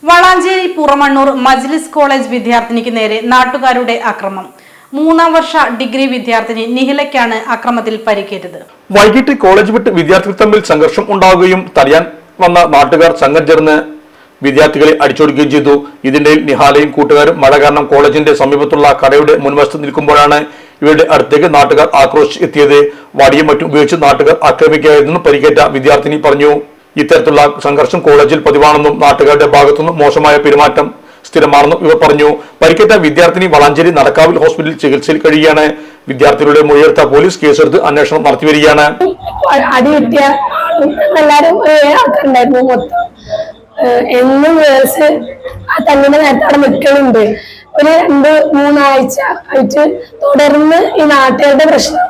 വളാഞ്ചേരി പുറമണ്ണൂർ മജ്ലിസ് കോളേജ് വിദ്യാർത്ഥിനിക്ക് നേരെ നാട്ടുകാരുടെ അക്രമം. 3ാം വർഷ ഡിഗ്രി വിദ്യാർത്ഥിനി നിഹിലയ്ക്കാണ് അക്രമത്തിൽ പരിക്കേറ്റത്. വൈകിട്ട് കോളേജ് വിട്ട് വിദ്യാർത്ഥികൾ തമ്മിൽ സംഘർഷം ഉണ്ടാവുകയും തടയാൻ വന്ന നാട്ടുകാർ സംഘം ചേർന്ന് വിദ്യാർത്ഥികളെ അടിച്ചോടിക്കുകയും ചെയ്തു. ഇതിനിടയിൽ നിഹാലയും കൂട്ടുകാരും മഴ കാരണം കോളേജിന്റെ സമീപത്തുള്ള കടയുടെ മുൻവശത്ത് നിൽക്കുമ്പോഴാണ് ഇവരുടെ അടുത്തേക്ക് നാട്ടുകാർ ആക്രോശിച്ച് എത്തിയത്. വടിയും മറ്റും ഉപയോഗിച്ച് നാട്ടുകാർ ആക്രമിക്കുകയായിരുന്നു പരിക്കേറ്റ വിദ്യാർത്ഥിനി പറഞ്ഞു. ഇത്തരത്തിലുള്ള സംഘർഷം കോളേജിൽ പതിവാണെന്നും നാട്ടുകാരുടെ ഭാഗത്തുനിന്നും മോശമായ പെരുമാറ്റം സ്ഥിരമാണെന്നും ഇവർ പറഞ്ഞു. പരിക്കേറ്റ വിദ്യാർത്ഥിനി വളാഞ്ചേരി നടക്കാവിൽ ഹോസ്പിറ്റലിൽ ചികിത്സയിൽ കഴിയുകയാണ്. വിദ്യാർത്ഥികളുടെ മൊഴിയെടുത്ത പോലീസ് കേസെടുത്ത് അന്വേഷണം നടത്തിവരികയാണ്. എന്നും ഗേൾസ് തങ്ങളുടെ നേരത്തെ അവിടെ നിൽക്കുന്നുണ്ട്. ഒരു 2-3 ആഴ്ച ആയിട്ട് തുടർന്ന് ഈ നാട്ടുകാരുടെ പ്രശ്നം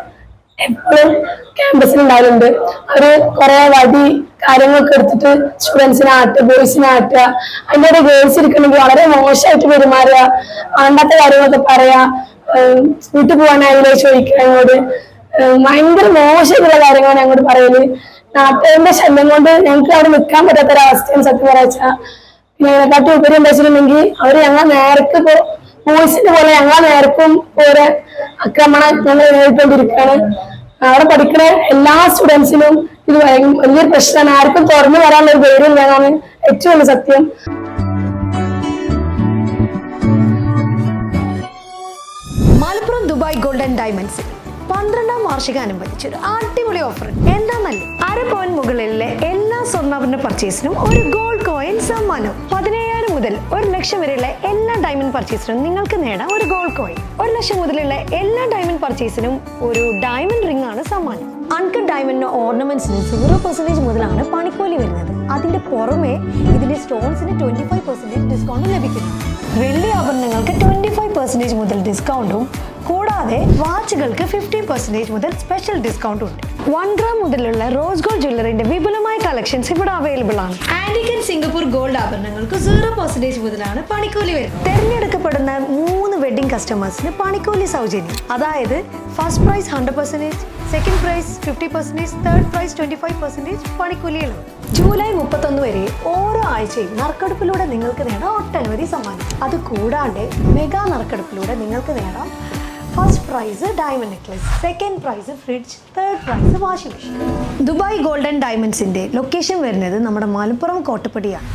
എപ്പോഴും ക്യാമ്പസിൽ ഉണ്ടാവുന്നുണ്ട്. അവര് കുറെ വടി കാര്യങ്ങളൊക്കെ എടുത്തിട്ട് സ്റ്റുഡൻസിനെ ആട്ടുക, ബോയ്സിനെ ആട്ടുക. അതിൻ്റെ ഒരു ഗേൾസ് ഇരിക്കണമെങ്കിൽ വളരെ മോശമായിട്ട് പെരുമാറുക, വേണ്ടാത്ത കാര്യങ്ങളൊക്കെ പറയാ, വീട്ടിൽ പോകാനായില്ലേ ചോദിക്കുക. ഞങ്ങളോട് ഭയങ്കര മോശമായിട്ടുള്ള കാര്യങ്ങളാണ് ഞങ്ങളോട് പറയല്. നാട്ടുകാരുടെ ശല്യം കൊണ്ട് ഞങ്ങൾക്ക് അവിടെ നിൽക്കാൻ പറ്റാത്തൊരവസ്ഥയാണ് സത്യം പറയാച്ചാ. പിന്നെ അതിനെക്കാട്ടി ഉപരി എന്താ വെച്ചിട്ടുണ്ടെങ്കിൽ അവര് ഞങ്ങളെ നേരക്ക് ഇപ്പോ ബോയ്സിന്റെ പോലെ ഞങ്ങളെ നേരക്കും ഓരോ ആക്രമണം ഞങ്ങൾ നേരിട്ടുകൊണ്ടിരിക്കുകയാണ്. അവിടെ പഠിക്കുന്ന എല്ലാ സ്റ്റുഡൻസിനും ഇത് വലിയൊരു പ്രശ്നമാണ്. ആർക്കും തുറന്നു വരാനുള്ള ഒരു ധൈര്യം വേണമെന്നാണ് ഏറ്റവും വലിയ സത്യം. മലപ്പുറം ദുബായ് ഗോൾഡൻ ഡയമണ്ട്സ് 12ാം വാർഷികാനുബന്ധിച്ച് ഒരു അടിപൊളി ഓഫർ. എന്താന്നല്ലേ, 1/2 പവൻ മുകളിലെ എല്ലാ സ്വർണ്ണാഭരണ പർച്ചേസിനും ഒരു ഗോൾഡ് കോയിൻ സമ്മാനം. 17,000 മുതൽ 1 ലക്ഷം വരെയുള്ള എല്ലാ ഡയമണ്ട് പർച്ചേസിനും നിങ്ങൾക്ക് നേടാം ഒരു ഗോൾഡ് കോയിൻ. 1 ലക്ഷം മുതലുള്ള എല്ലാ ഡയമണ്ട് പർച്ചേസിനും ഒരു ഡയമണ്ട് റിംഗ് ആണ് സമ്മാനം. അൺകട്ട് ഡയമണ്ടിന്റെ ഓർണമെന്റ്സിന് 0% മുതലാണ് പണിക്കൂലി വരുന്നത്. അതിന്റെ പുറമെ ഇതിന്റെ സ്റ്റോൺസിന് 25% ഡിസ്കൗണ്ട് ലഭിക്കുന്നു. വെള്ളി ആഭരണങ്ങൾക്ക് 25% മുതൽ ഡിസ്കൗണ്ടും കൂടാതെ വാച്ചുകൾക്ക് 50% മുതൽ സ്പെഷ്യൽ ഡിസ്കൗണ്ടും ഉണ്ട്. 1 ഗ്രാം മുതലുള്ള റോസ് ഗോൾഡ് ജ്വല്ലറിന്റെ വിപുലമായ കളക്ഷൻസ് ഇവിടെ അവൈലബിൾ ആണ്. ആന്റിക് ആൻഡ് സിംഗപ്പൂർ ഗോൾഡ് ആഭരണങ്ങൾക്ക് 0% മുതലാണ് പണിക്കൂലി വരുന്നത്. തെരഞ്ഞെടുക്കപ്പെടുന്ന 3 വെഡിങ് കസ്റ്റമേഴ്സിന് പണിക്കൂലി സൗജന്യം. അതായത് first prize 100%, second prize 50%, third prize 25% പണിക്കൂലിയിലാണ്. ജൂലൈ 31 വരെ ഓരോ ആഴ്ചയും നറുക്കെടുപ്പിലൂടെ നിങ്ങൾക്ക് നേടാം ഒട്ടനവധി സമ്മാനം. അത് കൂടാതെ മെഗാ നറുക്കെടുപ്പിലൂടെ നിങ്ങൾക്ക് നേടാം first prize diamond necklace, second prize fridge, third prize washing machine. Dubai golden ഡയമണ്ട്സിന്റെ ലൊക്കേഷൻ വരുന്നത് നമ്മുടെ മലപ്പുറം കോട്ടപ്പടിയാണ്.